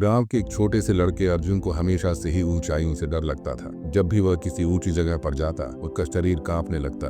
गांव के एक छोटे से लड़के अर्जुन को हमेशा से ही ऊंचाइयों से डर लगता था। जब भी वह किसी ऊंची जगह पर जाता, उसका शरीर कांपने लगता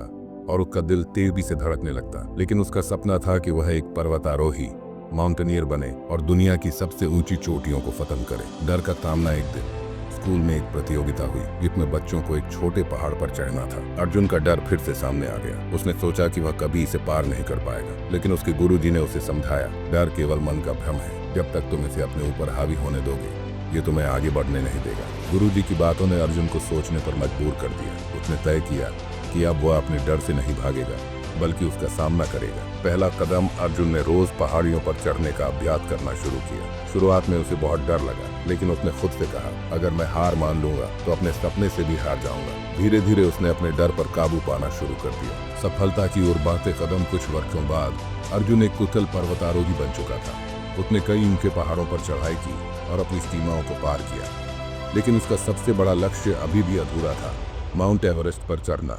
और उसका दिल तेजी से धड़कने लगता। लेकिन उसका सपना था कि वह एक पर्वतारोही, माउंटेनियर बने और दुनिया की सबसे ऊंची चोटियों को खत्म करे। डर का सामना एक दिन स्कूल में एक प्रतियोगिता हुई जिसमें बच्चों को एक छोटे पहाड़ पर चढ़ना था। अर्जुन का डर फिर से सामने आ गया। उसने सोचा कि वह कभी इसे पार नहीं कर पाएगा, लेकिन उसके गुरुजी ने उसे समझाया, डर केवल मन का भ्रम है। जब तक तुम इसे अपने ऊपर हावी होने दोगे, ये तुम्हें आगे बढ़ने नहीं देगा। गुरुजी की बातों ने अर्जुन को सोचने पर मजबूर कर दिया। उसने तय किया कि अब वह अपने डर से नहीं भागेगा, बल्कि उसका सामना करेगा। पहला कदम, अर्जुन ने रोज पहाड़ियों पर चढ़ने का अभ्यास करना शुरू किया। शुरुआत में उसे बहुत डर लगा, लेकिन उसने खुद से कहा, अगर मैं हार मान लूंगा तो अपने सपने से भी हार जाऊंगा। धीरे धीरे उसने अपने डर पर काबू पाना शुरू कर दिया। सफलता की ओर बढ़ते कदम। कुछ वर्षों बाद अर्जुन एक कुशल पर्वतारोही बन चुका था। उसने कई ऊंचे पहाड़ों पर चढ़ाई की और अपनी सीमाओं को पार किया। लेकिन उसका सबसे बड़ा लक्ष्य अभी भी अधूरा था, माउंट एवरेस्ट पर चढ़ना।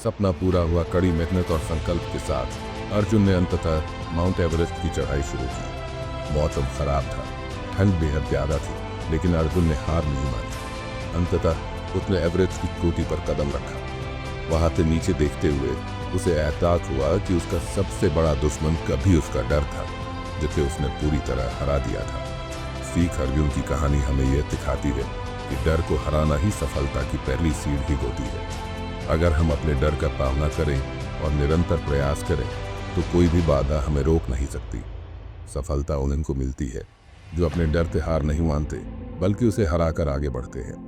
सपना पूरा हुआ। कड़ी मेहनत और संकल्प के साथ अर्जुन ने अंततः माउंट एवरेस्ट की चढ़ाई शुरू की। मौसम खराब था, ठंड बेहद ज्यादा थी, लेकिन अर्जुन ने हार नहीं मानी। अंततः उसने एवरेस्ट की चोटी पर कदम रखा। वहां से नीचे देखते हुए उसे एहसास हुआ कि उसका सबसे बड़ा दुश्मन कभी उसका डर था, जिसे उसने पूरी तरह हरा दिया था। सीख, अर्जुन की कहानी हमें यह सिखाती है कि डर को हराना ही सफलता की पहली सीढ़ी होती है। अगर हम अपने डर का सामना करें और निरंतर प्रयास करें, तो कोई भी बाधा हमें रोक नहीं सकती। सफलता उन्हीं को मिलती है जो अपने डर से हार नहीं मानते, बल्कि उसे हराकर आगे बढ़ते हैं।